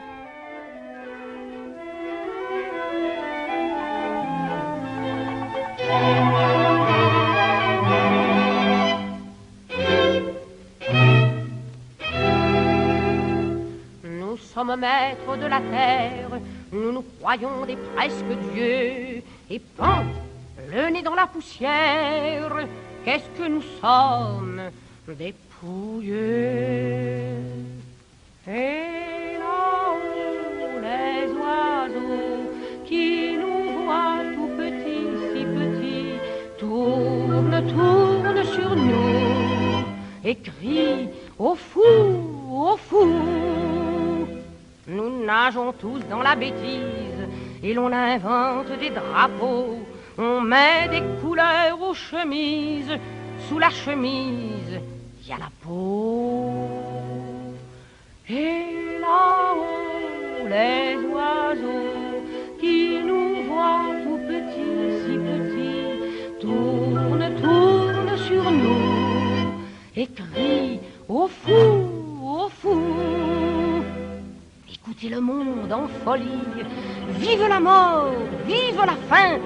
Nous sommes maîtres de la terre, nous nous croyons des presque dieux, et pan, le nez dans la poussière, qu'est-ce que nous sommes, des pouilleux. Et là-haut, les oiseaux qui nous voient tout petits, si petits, tournent sur nous et crient au fou, au fou. Nous nageons tous dans la bêtise et l'on invente des drapeaux. On met des couleurs aux chemises, sous la chemise, il y a la peau. Et là-haut, les oiseaux qui nous voient tout petits, si petits, tournent sur nous et crient au fou, au fou. Écoutez le monde en folie, vive la mort, vive la faim,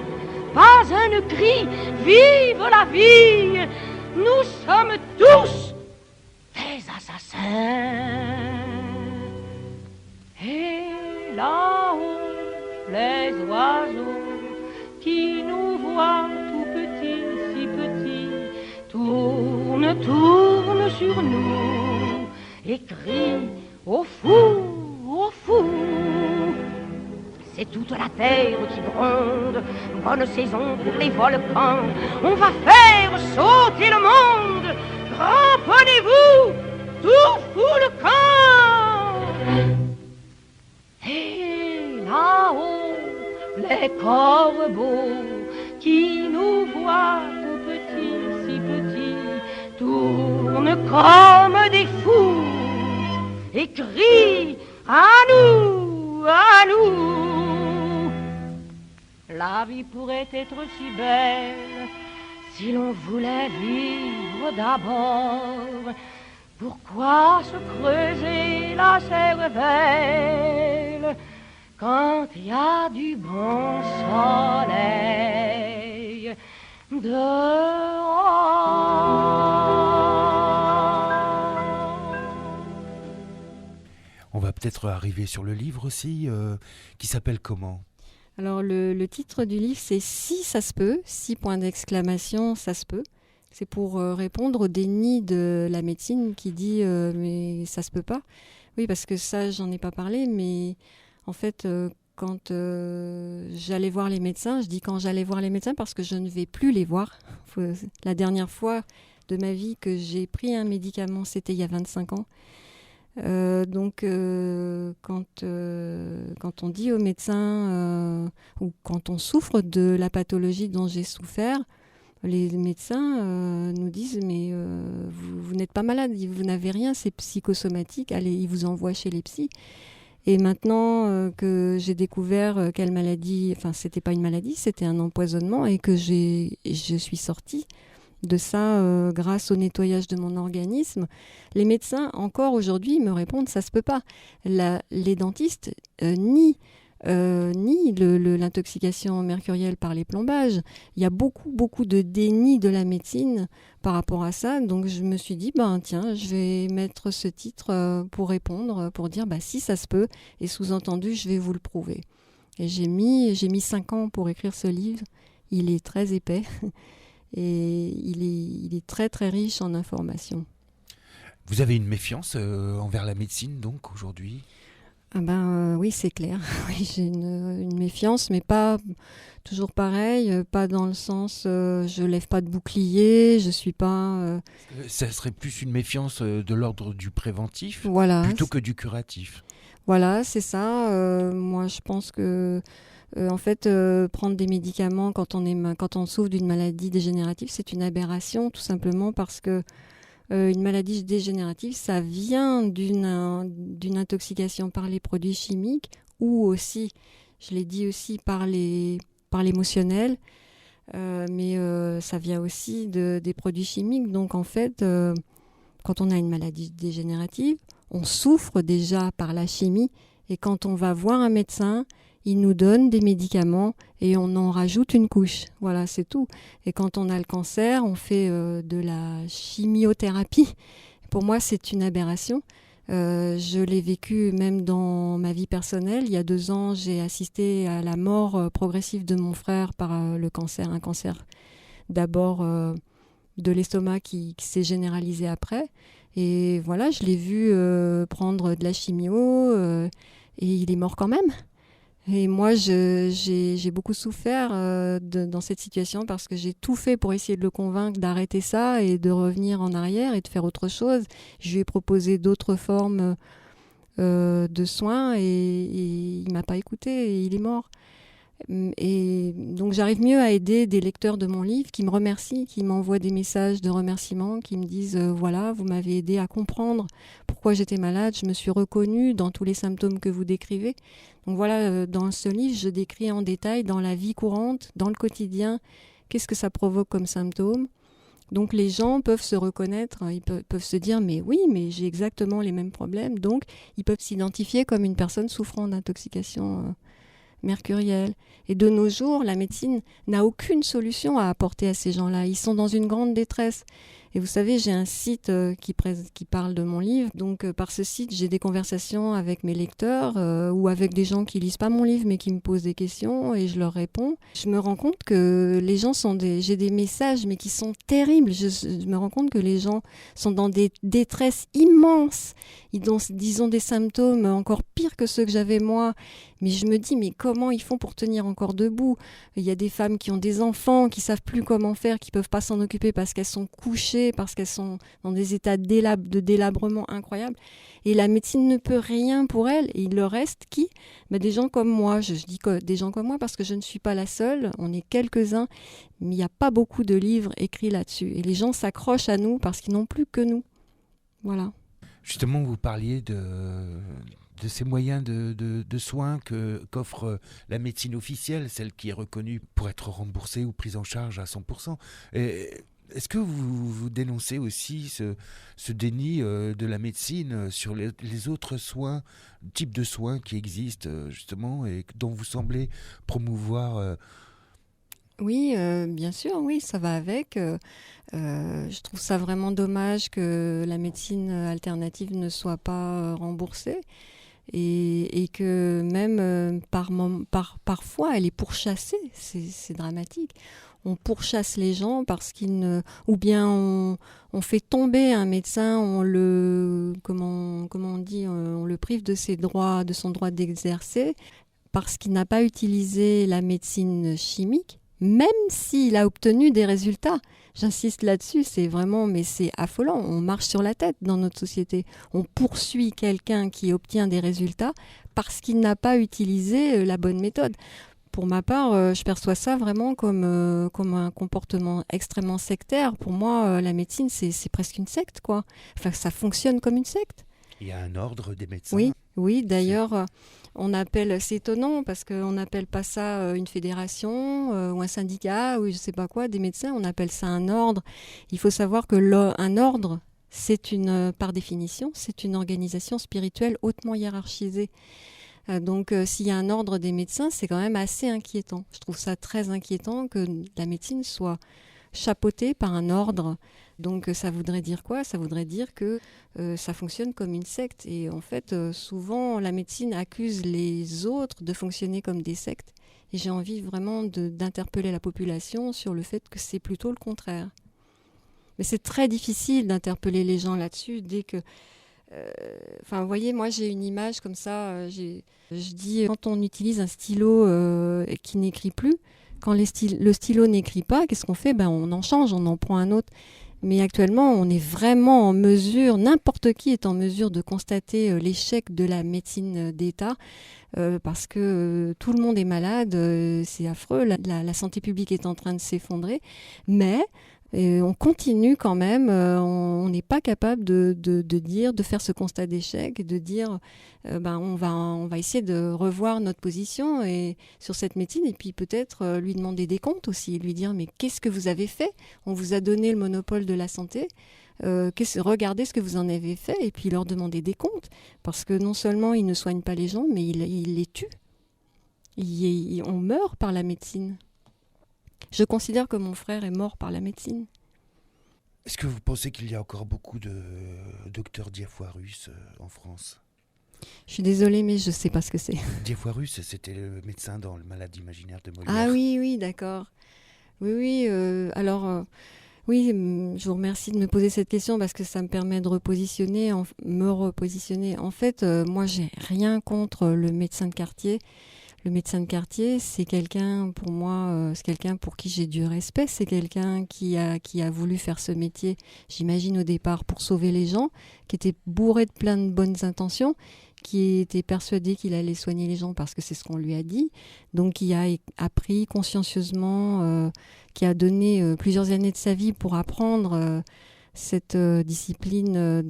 pas un cri, vive la vie, nous sommes tous des assassins. Et là-haut, les oiseaux qui nous voient tout petits, si petits, tournent sur nous et crient au fou, au fou. C'est toute la terre qui gronde, bonne saison pour les volcans. On va faire sauter le monde, cramponnez-vous, tout fout le camp. Et là-haut, les corbeaux qui nous voient tout petits, si petits, tournent comme des fous et crient à nous, à nous. La vie pourrait être si belle si l'on voulait vivre d'abord. Pourquoi se creuser la cervelle quand il y a du bon soleil dehors? On va peut-être arriver sur le livre aussi, qui s'appelle comment ? Alors le titre du livre, c'est « Si ça se peut », 6 points d'exclamation, ça se peut. C'est pour répondre au déni de la médecine qui dit mais ça se peut pas. Oui, parce que ça, j'en ai pas parlé, mais en fait, quand j'allais voir les médecins, je dis quand j'allais voir les médecins parce que je ne vais plus les voir. La dernière fois de ma vie que j'ai pris un médicament, c'était il y a 25 ans. Donc, quand on dit aux médecins ou quand on souffre de la pathologie dont j'ai souffert, les médecins nous disent mais vous n'êtes pas malade, vous n'avez rien, c'est psychosomatique, allez, ils vous envoient chez les psys. Et maintenant que j'ai découvert quelle maladie, enfin c'était pas une maladie, c'était un empoisonnement et que je suis sortie de ça grâce au nettoyage de mon organisme. Les médecins, encore aujourd'hui, me répondent ça se peut pas. Les dentistes nient l'intoxication mercurielle par les plombages. Il y a beaucoup de déni de la médecine par rapport à ça. Donc je me suis dit, tiens, je vais mettre ce titre pour répondre, pour dire si ça se peut, et sous-entendu, je vais vous le prouver. Et j'ai mis 5 ans pour écrire ce livre. Il est très épais. Et il est très très riche en informations. Vous avez une méfiance envers la médecine donc aujourd'hui ? Oui, c'est clair. Oui, j'ai une méfiance, mais pas toujours pareil, pas dans le sens je lève pas de bouclier, je suis pas... Ça serait plus une méfiance de l'ordre du préventif plutôt que du curatif. Voilà, c'est ça. Moi, je pense que en fait, prendre des médicaments quand on souffre d'une maladie dégénérative, c'est une aberration, tout simplement parce que une maladie dégénérative, ça vient d'une intoxication par les produits chimiques ou aussi, je l'ai dit aussi, par l'émotionnel, mais ça vient aussi des produits chimiques. Donc en fait, quand on a une maladie dégénérative, on souffre déjà par la chimie et quand on va voir un médecin, il nous donne des médicaments et on en rajoute une couche. Voilà, c'est tout. Et quand on a le cancer, on fait de la chimiothérapie. Pour moi, c'est une aberration. Je l'ai vécu même dans ma vie personnelle. Il y a 2 ans, j'ai assisté à la mort progressive de mon frère par le cancer. Un cancer d'abord de l'estomac qui s'est généralisé après. Et voilà, je l'ai vu prendre de la chimio et il est mort quand même. Et moi, j'ai beaucoup souffert dans cette situation parce que j'ai tout fait pour essayer de le convaincre d'arrêter ça et de revenir en arrière et de faire autre chose. Je lui ai proposé d'autres formes de soins et il ne m'a pas écouté et il est mort. Et donc j'arrive mieux à aider des lecteurs de mon livre qui me remercient, qui m'envoient des messages de remerciement, qui me disent voilà, vous m'avez aidé à comprendre pourquoi j'étais malade, je me suis reconnue dans tous les symptômes que vous décrivez. Donc voilà, dans ce livre, je décris en détail dans la vie courante, dans le quotidien, qu'est-ce que ça provoque comme symptômes. Donc les gens peuvent se reconnaître, ils peuvent se dire mais oui, mais j'ai exactement les mêmes problèmes. Donc ils peuvent s'identifier comme une personne souffrant d'intoxication mercurielle. Et de nos jours, la médecine n'a aucune solution à apporter à ces gens-là. Ils sont dans une grande détresse. Et vous savez, j'ai un site qui parle de mon livre. Donc, par ce site, j'ai des conversations avec mes lecteurs ou avec des gens qui lisent pas mon livre, mais qui me posent des questions et je leur réponds. Je me rends compte que les gens j'ai des messages, mais qui sont terribles. Je me rends compte que les gens sont dans des détresses immenses. Ils ont des symptômes encore pires que ceux que j'avais moi. Mais je me dis, mais comment ils font pour tenir encore debout ? Il y a des femmes qui ont des enfants, qui savent plus comment faire, qui peuvent pas s'en occuper parce qu'elles sont couchées, parce qu'elles sont dans des états de délabrement incroyables. Et la médecine ne peut rien pour elles. Et il leur reste qui ? Des gens comme moi. Je dis des gens comme moi parce que je ne suis pas la seule. On est quelques-uns, mais il n'y a pas beaucoup de livres écrits là-dessus. Et les gens s'accrochent à nous parce qu'ils n'ont plus que nous. Voilà. Justement, vous parliez de ces moyens de soins qu'offre la médecine officielle, celle qui est reconnue pour être remboursée ou prise en charge à 100%. Est-ce que vous dénoncez aussi ce déni de la médecine sur les autres soins, types de soins qui existent justement et dont vous semblez promouvoir Oui, bien sûr, oui, ça va avec. Je trouve ça vraiment dommage que la médecine alternative ne soit pas remboursée et que même parfois elle est pourchassée. C'est dramatique. On pourchasse les gens parce ou bien on fait tomber un médecin, on le prive de ses droits, de son droit d'exercer. parce qu'il n'a pas utilisé la médecine chimique, même s'il a obtenu des résultats. J'insiste là-dessus, mais c'est affolant. On marche sur la tête dans notre société. On poursuit quelqu'un qui obtient des résultats parce qu'il n'a pas utilisé la bonne méthode. Pour ma part, je perçois ça vraiment comme un comportement extrêmement sectaire. Pour moi, la médecine, c'est presque une secte, quoi. Enfin, ça fonctionne comme une secte. Il y a un ordre des médecins. Oui. D'ailleurs, c'est étonnant parce qu'on n'appelle pas ça une fédération ou un syndicat ou je ne sais pas quoi, des médecins. On appelle ça un ordre. Il faut savoir que un ordre, par définition, c'est une organisation spirituelle hautement hiérarchisée. Donc, s'il y a un ordre des médecins, c'est quand même assez inquiétant. Je trouve ça très inquiétant que la médecine soit chapeautée par un ordre. Donc, ça voudrait dire quoi ? Ça voudrait dire que ça fonctionne comme une secte. Et en fait, souvent, la médecine accuse les autres de fonctionner comme des sectes. Et j'ai envie vraiment d'interpeller la population sur le fait que c'est plutôt le contraire. Mais c'est très difficile d'interpeller les gens là-dessus dès que... vous voyez, moi j'ai une image comme ça, je dis quand on utilise un stylo qui n'écrit plus, quand le stylo n'écrit pas, qu'est-ce qu'on fait ? On en change, on en prend un autre. Mais actuellement, on est vraiment en mesure, n'importe qui est en mesure de constater l'échec de la médecine d'État parce que tout le monde est malade, c'est affreux, la santé publique est en train de s'effondrer, mais... Et on continue quand même, on n'est pas capable de faire ce constat d'échec et de dire on va essayer de revoir notre position sur cette médecine et puis peut-être lui demander des comptes aussi, lui dire mais qu'est-ce que vous avez fait ? On vous a donné le monopole de la santé, regardez ce que vous en avez fait et puis leur demander des comptes parce que non seulement ils ne soignent pas les gens mais ils les tuent. On meurt par la médecine. Je considère que mon frère est mort par la médecine. Est-ce que vous pensez qu'il y a encore beaucoup de docteurs Diafoirus en France ? Je suis désolée, mais je ne sais pas ce que c'est. Diafoirus, c'était le médecin dans Le Malade imaginaire de Molière. Ah oui, d'accord. Oui, je vous remercie de me poser cette question parce que ça me permet de me repositionner. En fait, moi, j'ai rien contre le médecin de quartier. Le médecin de quartier, c'est quelqu'un pour moi, c'est quelqu'un pour qui j'ai du respect. C'est quelqu'un qui a voulu faire ce métier, j'imagine au départ, pour sauver les gens, qui était bourré de plein de bonnes intentions, qui était persuadé qu'il allait soigner les gens parce que c'est ce qu'on lui a dit. Donc, qui a appris consciencieusement, qui a donné plusieurs années de sa vie pour apprendre cette discipline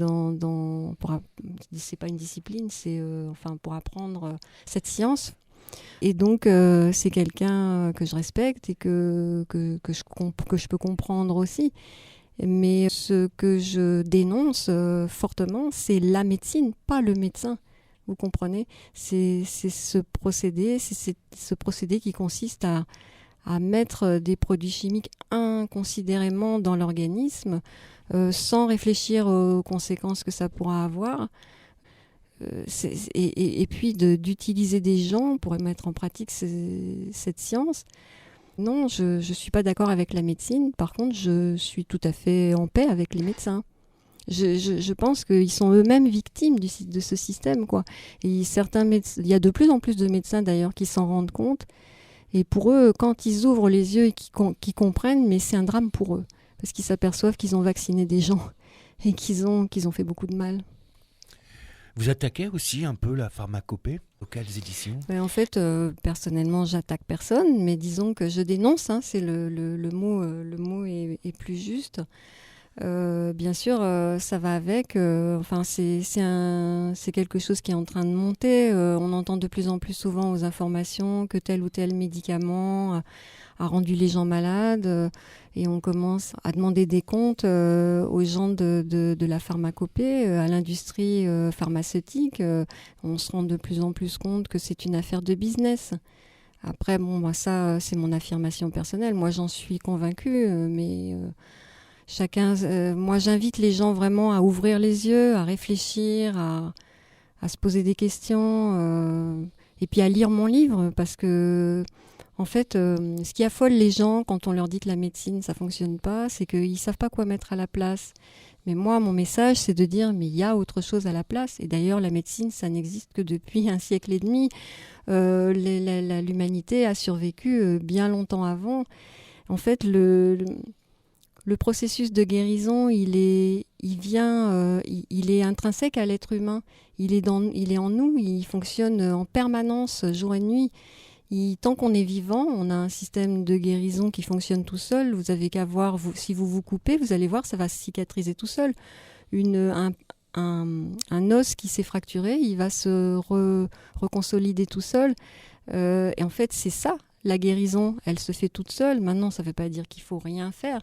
c'est pas une discipline, c'est pour apprendre cette science. Et donc, c'est quelqu'un que je respecte et que je peux comprendre aussi. Mais ce que je dénonce fortement, c'est la médecine, pas le médecin. Vous comprenez ? C'est ce procédé qui consiste à mettre des produits chimiques inconsidérément dans l'organisme sans réfléchir aux conséquences que ça pourra avoir. Et puis d'utiliser des gens pour mettre en pratique cette science. Non, je ne suis pas d'accord avec la médecine. Par contre, je suis tout à fait en paix avec les médecins. Je pense qu'ils sont eux-mêmes victimes de ce système, quoi. Et il y a de plus en plus de médecins d'ailleurs qui s'en rendent compte. Et pour eux, quand ils ouvrent les yeux et qu'ils comprennent, mais c'est un drame pour eux. Parce qu'ils s'aperçoivent qu'ils ont vacciné des gens et qu'ils ont fait beaucoup de mal. Vous attaquez aussi un peu la pharmacopée, Locales Éditions ? En fait, personnellement, j'attaque personne, mais disons que je dénonce, c'est le mot est plus juste. Bien sûr, ça va avec. C'est quelque chose qui est en train de monter. On entend de plus en plus souvent aux informations que tel ou tel médicament a rendu les gens malades. Et on commence à demander des comptes aux gens de la pharmacopée, à l'industrie pharmaceutique. On se rend de plus en plus compte que c'est une affaire de business. Après, ça, c'est mon affirmation personnelle. Moi, j'en suis convaincue, mais... moi, j'invite les gens vraiment à ouvrir les yeux, à réfléchir, à se poser des questions, et puis à lire mon livre, parce que, en fait, ce qui affole les gens quand on leur dit que la médecine, ça fonctionne pas, c'est qu'ils savent pas quoi mettre à la place. Mais moi, mon message, c'est de dire, mais il y a autre chose à la place. Et d'ailleurs, la médecine, ça n'existe que depuis un siècle et demi. L'humanité a survécu bien longtemps avant. En fait, le processus de guérison, il est intrinsèque à l'être humain. Il est en nous, il fonctionne en permanence, jour et nuit. Tant qu'on est vivant, on a un système de guérison qui fonctionne tout seul. Vous avez qu'à voir, si vous vous coupez, vous allez voir, ça va se cicatriser tout seul. Un os qui s'est fracturé, il va se reconsolider tout seul. Et en fait, c'est ça, la guérison, elle se fait toute seule. Maintenant, ça ne veut pas dire qu'il ne faut rien faire.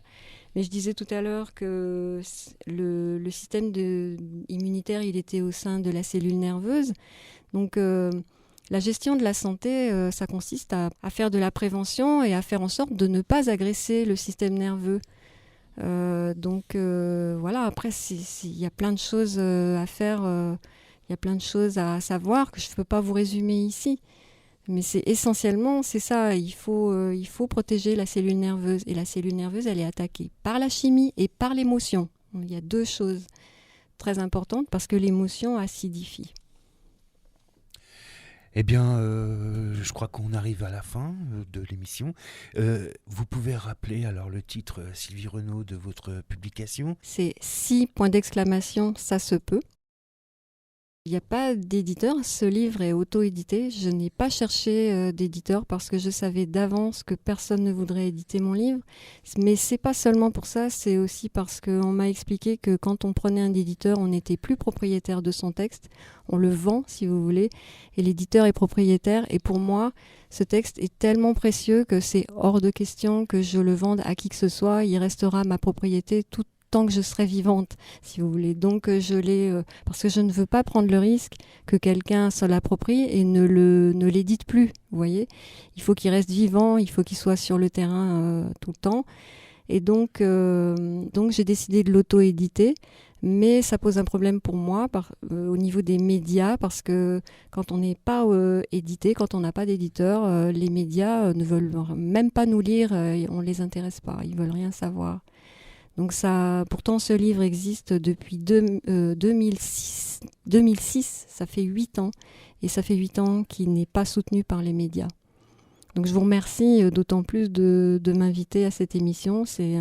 Mais je disais tout à l'heure que le système immunitaire, il était au sein de la cellule nerveuse. Donc, la gestion de la santé, ça consiste à faire de la prévention et à faire en sorte de ne pas agresser le système nerveux. Voilà, après, il y a plein de choses à faire, il y a plein de choses à savoir que je ne peux pas vous résumer ici. Mais essentiellement, c'est ça, il faut protéger la cellule nerveuse. Et la cellule nerveuse, elle est attaquée par la chimie et par l'émotion. Il y a deux choses très importantes parce que l'émotion acidifie. Eh bien, je crois qu'on arrive à la fin de l'émission. Vous pouvez rappeler alors le titre, Sylvie Renaud, de votre publication ? C'est 6 points d'exclamation, ça se peut. Il n'y a pas d'éditeur, ce livre est auto-édité. Je n'ai pas cherché d'éditeur parce que je savais d'avance que personne ne voudrait éditer mon livre. Mais c'est pas seulement pour ça, c'est aussi parce qu'on m'a expliqué que quand on prenait un éditeur, on n'était plus propriétaire de son texte. On le vend, si vous voulez, et l'éditeur est propriétaire. Et pour moi, ce texte est tellement précieux que c'est hors de question que je le vende à qui que ce soit. Il restera ma propriété toute tant que je serai vivante, si vous voulez. Donc je l'ai parce que je ne veux pas prendre le risque que quelqu'un se l'approprie et ne l'édite plus, vous voyez. Il faut qu'il reste vivant, il faut qu'il soit sur le terrain tout le temps. Et donc j'ai décidé de l'auto-éditer, mais ça pose un problème pour moi au niveau des médias, parce que quand on n'est pas édité, quand on n'a pas d'éditeur, les médias ne veulent même pas nous lire, on ne les intéresse pas, ils ne veulent rien savoir. Donc pourtant, ce livre existe depuis 2006, ça fait 8 ans, et ça fait 8 ans qu'il n'est pas soutenu par les médias. Donc je vous remercie d'autant plus de m'inviter à cette émission. C'est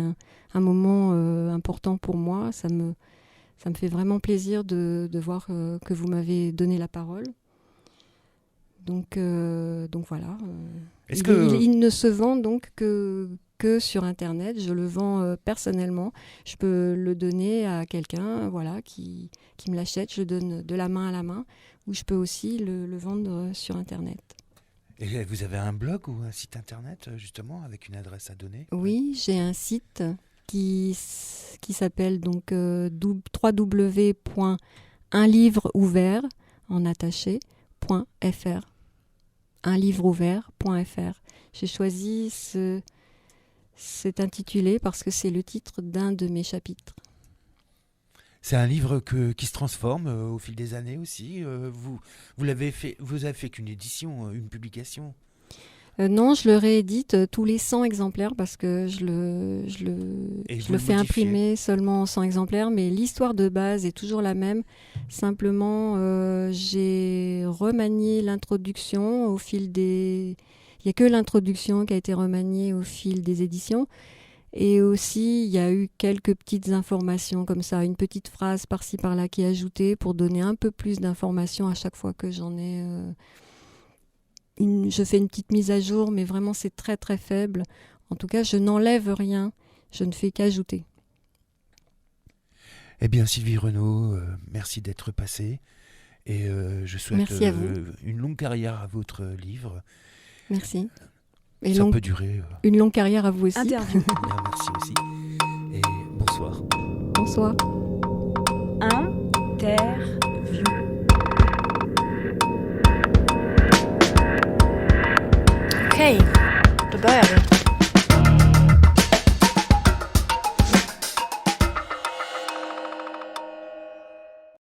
un moment important pour moi. Ça me fait vraiment plaisir de voir que vous m'avez donné la parole. Donc voilà. Il ne se vend donc que sur Internet. Je le vends personnellement. Je peux le donner à quelqu'un qui me l'achète. Je le donne de la main à la main. Ou je peux aussi le vendre sur Internet. Et vous avez un blog ou un site Internet, justement, avec une adresse à donner ? Oui, j'ai un site qui s'appelle donc www.unlivreouvert en attaché.fr. unlivreouvert.fr. J'ai choisi cet intitulé parce que c'est le titre d'un de mes chapitres. C'est un livre qui se transforme au fil des années aussi. Vous avez fait qu'une édition, une publication. Non, je le réédite tous les 100 exemplaires parce que je le fais imprimer seulement en 100 exemplaires, mais l'histoire de base est toujours la même. Simplement, j'ai remanié l'introduction au fil des... Il n'y a que l'introduction qui a été remaniée au fil des éditions. Et aussi, il y a eu quelques petites informations comme ça, une petite phrase par-ci par-là qui est ajoutée pour donner un peu plus d'informations à chaque fois que j'en ai... je fais une petite mise à jour, mais vraiment c'est très très faible. En tout cas, je n'enlève rien, je ne fais qu'ajouter. Eh bien, Sylvie Renaud, merci d'être passée. Et je souhaite une longue carrière à votre livre. Merci. Et ça peut durer. Une longue carrière à vous aussi. Interview. Merci aussi. Et bonsoir. Bonsoir. Interview. Cave, the bird.